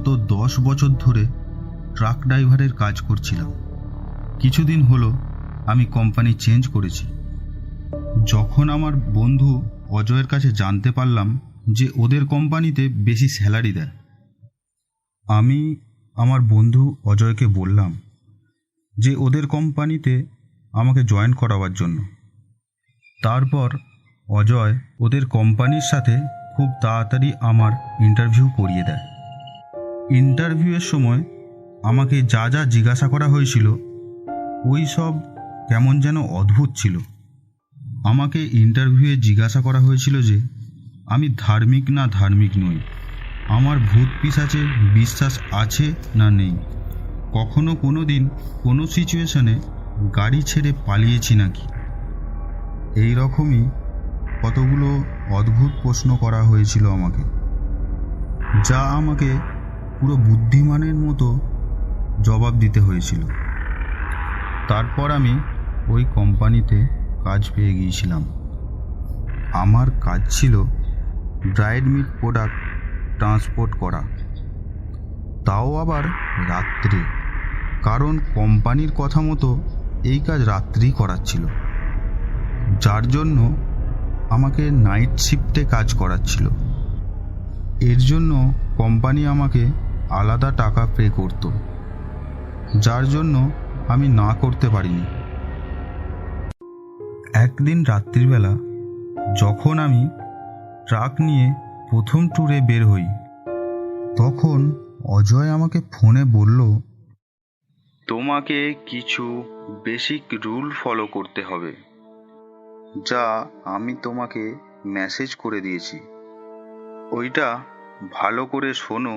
গত 10 বছর ধরে ট্রাক ড্রাইভারের কাজ করছিলাম। কিছুদিন হলো আমি কোম্পানি চেঞ্জ করেছি। যখন আমার বন্ধু অজয়ের কাছে জানতে পারলাম যে ওদের কোম্পানিতে বেশি স্যালারি দেয়, আমি আমার বন্ধু অজয়কে বললাম যে ওদের কোম্পানিতে আমাকে জয়েন করাবার জন্য। তারপর অজয় ওদের কোম্পানির সাথে খুব তাড়াতাড়ি আমার ইন্টারভিউ করিয়ে দেয়। ইন্টারভিউয়ের সময় আমাকে যা যা জিজ্ঞাসা করা হয়েছিল ওই সব কেমন যেন অদ্ভুত ছিল। আমাকে ইন্টারভিউয়ে জিজ্ঞাসা করা হয়েছিল যে আমি ধার্মিক না ধার্মিক নই, আমার ভূত পিশাচে বিশ্বাস আছে না নেই, কখনো কোনো দিন কোনো সিচুয়েশনে গাড়ি ছেড়ে পালিয়েছি নাকি। এই রকমই কতগুলো অদ্ভুত প্রশ্ন করা হয়েছিল আমাকে, যা আমাকে পুরো বুদ্ধিমানের মতো জবাব দিতে হয়েছিল। তারপর আমি ওই কোম্পানিতে কাজ পেয়ে গিয়েছিলাম। আমার কাজ ছিল ড্রাইড মিট প্রোডাক্ট ট্রান্সপোর্ট করা, তাও আবার রাত্রে, কারণ কোম্পানির কথা মতো এই কাজ রাত্রেই করাচ্ছিল, যার জন্য আমাকে নাইট শিফটে কাজ করাচ্ছিল। এর জন্য কোম্পানি আমাকে আলাদা টাকা পে করত, যার জন্য আমি না করতে পারিনি। একদিন রাত্রিবেলা যখন আমি ট্রাক নিয়ে প্রথম ট্যুরে বের হই, তখন অজয় আমাকে ফোনে বলল, তোমাকে কিছু বেসিক রুল ফলো করতে হবে, যা আমি তোমাকে মেসেজ করে দিয়েছি। ওইটা ভালো করে শোনো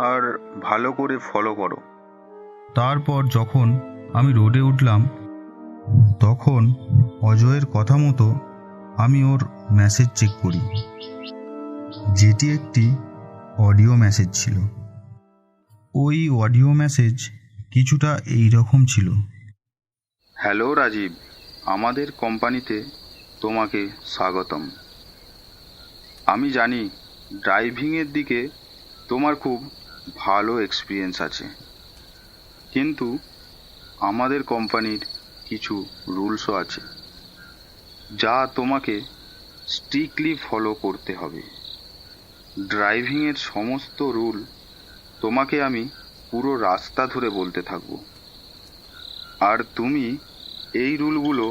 আর ভালো করে ফলো করো। তারপর যখন আমি রোডে উঠলাম, তখন অজয়ের কথা মতো আমি ওর মেসেজ চেক করি, যেটি একটি অডিও মেসেজ ছিল। ওই অডিও মেসেজ কিছুটা এই রকম ছিল। হ্যালো রাজীব, আমাদের কোম্পানিতে তোমাকে স্বাগতম। আমি জানি ড্রাইভিংয়ের দিকে তোমার খুব ভালো এক্সপিরিয়েন্স আছে, কিন্তু আমাদের কোম্পানির কিছু রুলসও আছে যা তোমাকে স্ট্রিক্টলি ফলো করতে হবে। ড্রাইভিংয়ের সমস্ত রুল তোমাকে আমি পুরো রাস্তা ধরে বলতে থাকব, আর তুমি এই রুলগুলো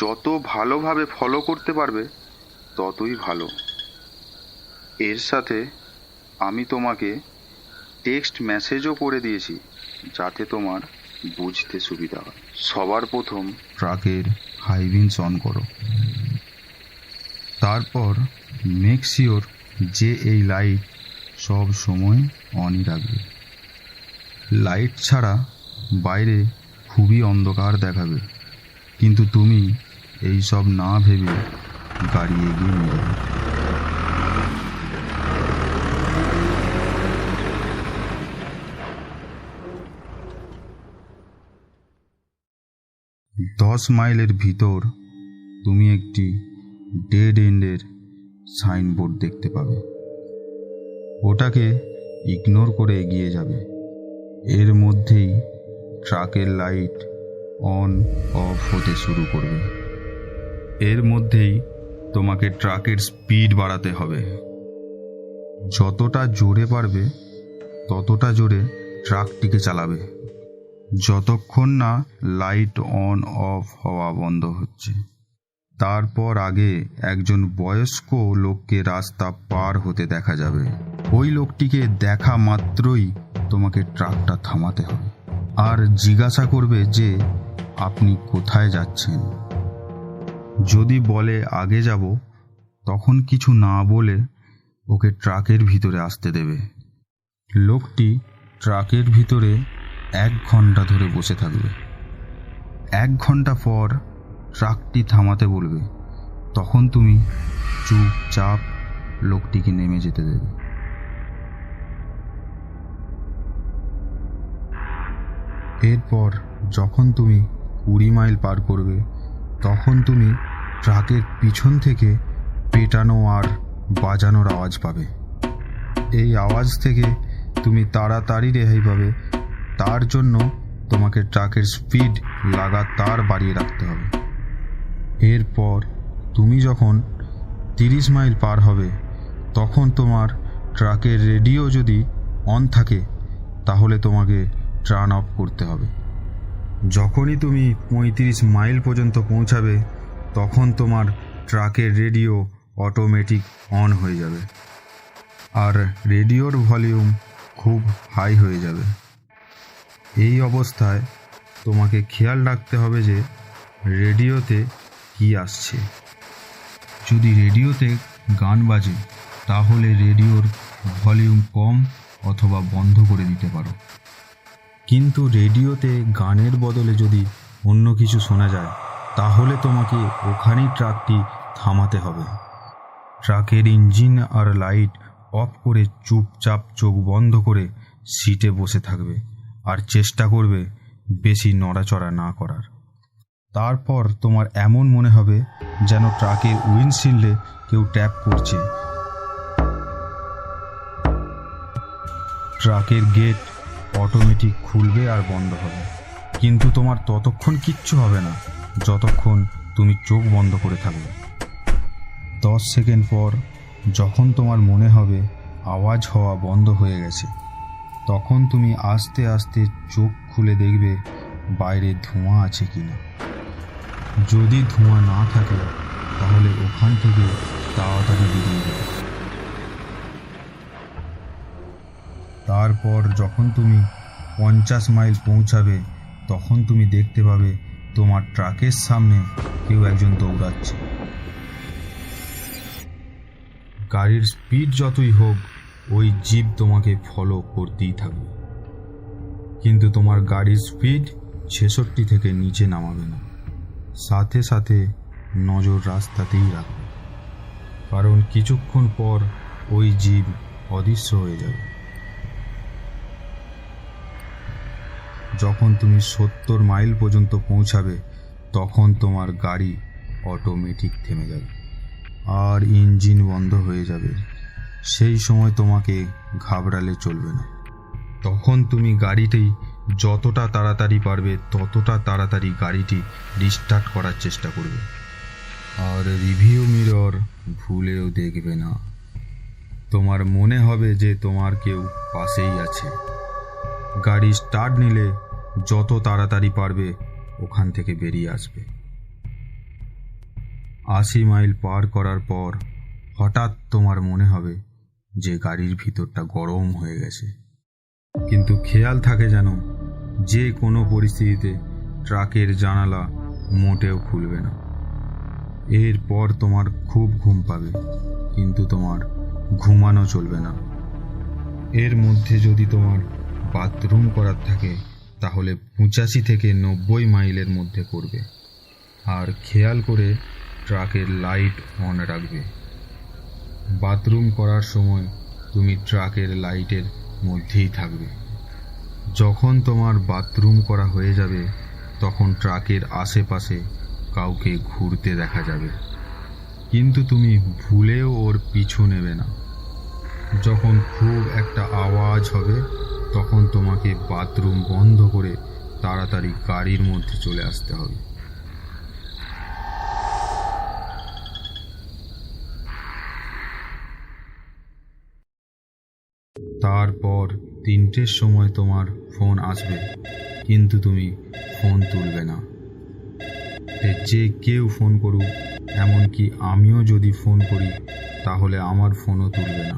যত ভালোভাবে ফলো করতে পারবে ততই ভালো। এর সাথে আমি তোমাকে টেক্সট মেসেজও করে দিয়েছি, যাতে তোমার বুঝতে সুবিধা হয়। সবার প্রথম ট্রাকের হাই বিমস অন করো, তারপর মেক শিওর যে এই লাইট সব সময় অনই রাখবে। লাইট ছাড়া বাইরে খুবই অন্ধকার দেখাবে, কিন্তু তুমি এই সব না ভেবে গাড়ি এগিয়ে নিয়ে যাবে। 10 মাইলের ভিতর তুমি একটি ডেড এন্ডের সাইনবোর্ড দেখতে পাবে। ওটাকে ইগনোর করে এগিয়ে যাবে। এর মধ্যেই ট্রাকের লাইট অন অফ হতে শুরু করবে। এর মধ্যেই তোমাকে ট্রাকের স্পিড বাড়াতে হবে। যতটা জোরে পারবে ততটা জোরে ট্রাকটিকে চালাবে, যতক্ষণ না লাইট অন অফ হওয়া বন্ধ হচ্ছে। তারপর আগে একজন বয়স্ক লোককে রাস্তা পার হতে দেখা যাবে। ওই লোকটিকে দেখা মাত্রই তোমাকে ট্রাকটা থামাতে হবে আর জিজ্ঞাসা করবে যে আপনি কোথায় যাচ্ছেন। যদি বলে আগে যাব, তখন কিছু না বলে ওকে ট্রাকের ভিতরে আসতে দেবে। লোকটি ট্রাকের ভিতরে 1 ঘন্টা ধরে বসে থাকবে। 1 ঘন্টা পর ট্রাকটি থামাতে বলবে, তখন তুমি চুপচাপ লোকটিকে নেমে যেতে দেবে। এরপর যখন তুমি 20 মাইল পার করবে, তখন তুমি ট্রাকের পিছন থেকে পেটানো আর বাজানোর আওয়াজ পাবে। এই আওয়াজ থেকে তুমি তাড়াতাড়ি রেহাই পাবে, তার জন্য তোমাকে ট্রাকের স্পিড লাগাতার বাড়িয়ে রাখতে হবে। এরপর তুমি যখন 30 মাইল পার হবে, তখন তোমার ট্রাকের রেডিও যদি অন থাকে তাহলে তোমাকে টার্ন অফ করতে হবে। যখনই তুমি 35 মাইল পর্যন্ত পৌঁছাবে, তখন তোমার ট্রাকের রেডিও অটোমেটিক অন হয়ে যাবে আর রেডিওর ভলিউম খুব হাই হয়ে যাবে। এই অবস্থায় তোমাকে খেয়াল রাখতে হবে যে রেডিওতে কি আসছে। যদি রেডিওতে গান বাজে তাহলে রেডিওর ভলিউম কম অথবা বন্ধ করে দিতে পারো। কিন্তু রেডিওতে গানের বদলে যদি অন্য কিছু শোনা যায় তাহলে তোমাকে ওখানেই ট্রাকটি থামাতে হবে। ট্রাকের ইঞ্জিন আর লাইট অফ করে চুপচাপ চোখ বন্ধ করে সিটে বসে থাকবে আর চেষ্টা করবে বেশি নড়াচড়া না করার। তারপর তোমার এমন মনে হবে যেন ট্রাকের উইন্ডশিল্ডে কেউ ট্যাপ করছে। ট্রাকের গেট অটোমেটিক খুলবে আর বন্ধ হবে, কিন্তু তোমার ততক্ষণ কিচ্ছু হবে না যতক্ষণ তুমি চোখ বন্ধ করে থাকবে। 10 সেকেন্ড পর যখন তোমার মনে হবে আওয়াজ হওয়া বন্ধ হয়ে গেছে, তখন তুমি আস্তে আস্তে চোখ খুলে দেখবে বাইরে ধোঁয়া আছে কিনা। যদি ধোঁয়া না থাকে তাহলে ওখান থেকে তাড়াতাড়ি বেরিয়ে যাবে। তারপর যখন তুমি 50 মাইল পৌঁছাবে, তখন তুমি দেখতে পাবে তোমার ট্রাকের সামনে কেউ একজন দৌড়াচ্ছে। গাড়ির স্পিড যতই হোক ওই জিপ তোমাকে ফলো করতেই থাকবে, কিন্তু তোমার গাড়ির স্পিড 66 থেকে নিচে নামাবে না। সাথে সাথে নজর রাস্তাতেই রাখবে, কারণ কিছুক্ষণ পর ওই জিপ অদৃশ্য হয়ে যাবে। যখন তুমি 70 মাইল পর্যন্ত পৌঁছাবে তখন তোমার গাড়ি অটোমেটিক থেমে যাবে আর ইঞ্জিন বন্ধ হয়ে যাবে। সেই সময় তোমাকে ঘাবড়ালে চলবে না। তখন তুমি গাড়িটি যতটা তাড়াতাড়ি পারবে ততটা তাড়াতাড়ি গাড়িটি রিস্টার্ট করার চেষ্টা করবে আর রিভিউ মিরর ভুলেও দেখবে না। তোমার মনে হবে যে তোমার কেউ পাশেই আছে। গাড়ি স্টার্ট নিলে যত তাড়াতাড়ি পারবে ওখান থেকে বেরিয়ে আসবে। 80 মাইল পার করার পর হঠাৎ তোমার মনে হবে যে গাড়ির ভিতরটা গরম হয়ে গেছে, কিন্তু খেয়াল থাকে যেন যে কোনো পরিস্থিতিতে ট্রাকের জানালা মোটেও খুলবে না। এরপর তোমার খুব ঘুম পাবে, কিন্তু তোমার ঘুমানো চলবে না। এর মধ্যে যদি তোমার বাথরুম করার থাকে তাহলে 85 থেকে 90 মাইলের মধ্যে করবে আর খেয়াল করে ট্রাকের লাইট অন রাখবে। বাথরুম করার সময় তুমি ট্রাকের লাইটের মধ্যেই থাকবে। যখন তোমার বাথরুম করা হয়ে যাবে তখন ট্রাকের আশেপাশে কাউকে ঘুরতে দেখা যাবে, কিন্তু তুমি ভুলেও ওর পিছু নেবে না। যখন খুব একটা আওয়াজ হবে তখন তোমাকে বাথরুম বন্ধ করে তাড়াতাড়ি গাড়ির মধ্যে চলে আসতে হবে। তারপর 3টের সময় তোমার ফোন আসবে, কিন্তু তুমি ফোন তুলবে না। যে কেউ ফোন করুক, এমনকি আমিও যদি ফোন করি তাহলে আমার ফোনও তুলবে না।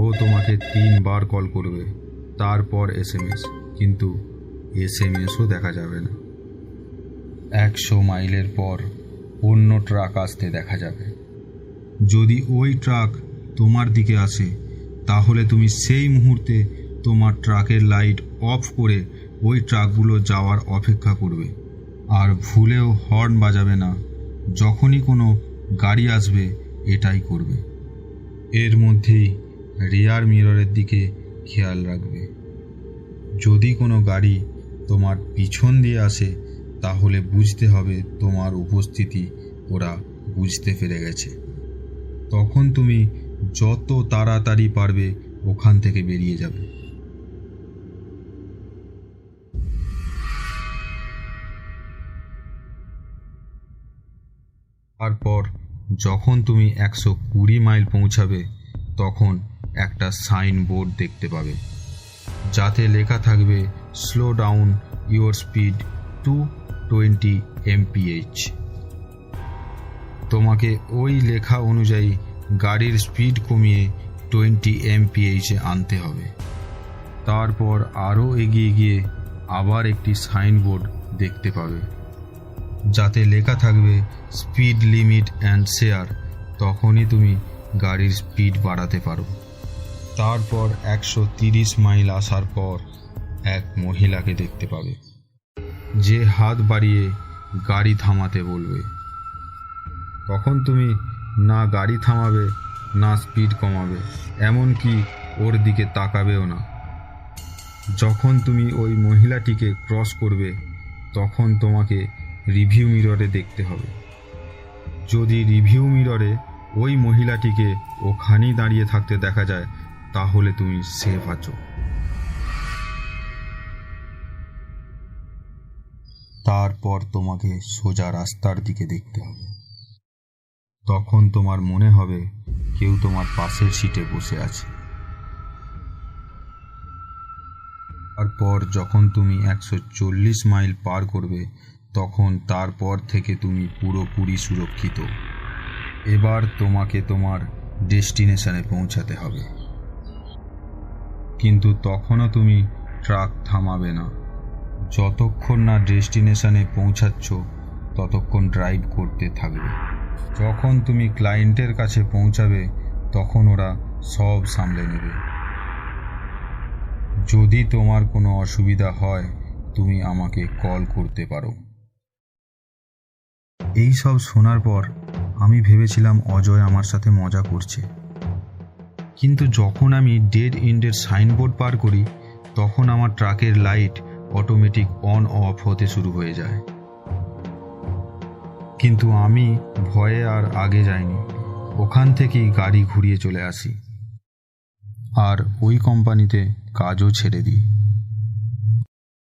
ও তোমাকে 3 বার কল করবে, তারপর SMS, কিন্তু SMSও দেখা যাবে না। 100 মাইলের পর অন্য ট্রাক আসতে দেখা যাবে। যদি ওই ট্রাক তোমার দিকে আসে তাহলে তুমি সেই মুহূর্তে তোমার ট্রাকের লাইট অফ করে ওই ট্রাকগুলো যাওয়ার অপেক্ষা করবে আর ভুলেও হর্ন বাজাবে না। যখনই কোনো গাড়ি আসবে এটাই করবে। এর মধ্যেই রিয়ার মিররের দিকে খেয়াল রাখবে। যদি কোনো গাড়ি তোমার পিছন দিয়ে আসে তাহলে বুঝতে হবে তোমার উপস্থিতি ওরা বুঝতে পেরে গেছে। তখন তুমি যত তাড়াতাড়ি পারবে ওখান থেকে বেরিয়ে যাবে। তারপর যখন তুমি 120 মাইল পৌঁছাবে তখন একটা সাইন বোর্ড দেখতে পাবে, যাতে লেখা থাকবে slow down your speed to 20 mph। তোমাকে ওই লেখা অনুযায়ী গাড়ির স্পিড কমিয়ে 20 mph আনতে হবে। তারপর আরও এগিয়ে গিয়ে আবার একটি সাইনবোর্ড দেখতে পাবে, যাতে লেখা থাকবে স্পিড লিমিট অ্যান্ড শেয়ার। তখনই তুমি গাড়ির স্পিড বাড়াতে পারো। তারপর 130 মাইল আসার পর এক মহিলাকে দেখতে পাবে, যে হাত বাড়িয়ে গাড়ি থামাতে বলবে। তখন তুমি না গাড়ি থামাবে না স্পিড কমাবে, এমনকি ওর দিকে তাকাবেও না। যখন তুমি ওই মহিলাটিকে ক্রস করবে তখন তোমাকে রিভিউ মিররে দেখতে হবে। যদি রিভিউ মিররে ওই মহিলাটিকে ওখানেই দাঁড়িয়ে থাকতে দেখা যায় তাহলে তুমি সেফ আছো। তারপর তোমাকে সোজা রাস্তার দিকে দেখতে হবে। তখন তোমার মনে হবে কেউ তোমার পাশের সিটে বসে আছে। তারপর যখন তুমি 140 মাইল পার করবে তখন তারপর থেকে তুমি পুরোপুরি সুরক্ষিত। এবার তোমাকে তোমার ডেস্টিনেশনে পৌঁছাতে হবে, কিন্তু তখনও তুমি ট্রাক থামাবে না। যতক্ষণ না ডেস্টিনেশনে পৌঁছাচ্ছ ততক্ষণ ড্রাইভ করতে থাকবে। যখন তুমি ক্লায়েন্টের কাছে পৌঁছাবে তখন ওরা সব সামলে নেবে। যদি তোমার কোনো অসুবিধা হয় তুমি আমাকে কল করতে পারো। এই সব শোনার পর আমি ভেবেছিলাম অজয় আমার সাথে মজা করছে, কিন্তু যখন আমি ডেড এন্ডের সাইনবোর্ড পার করি তখন আমার ট্রাকের লাইট অটোমেটিক অন অফ হতে শুরু হয়ে যায়। কিন্তু আমি ভয়ে আর আগে যাইনি, ওখান থেকেই গাড়ি ঘুরিয়ে চলে আসি আর ওই কোম্পানিতে কাজও ছেড়ে দিই।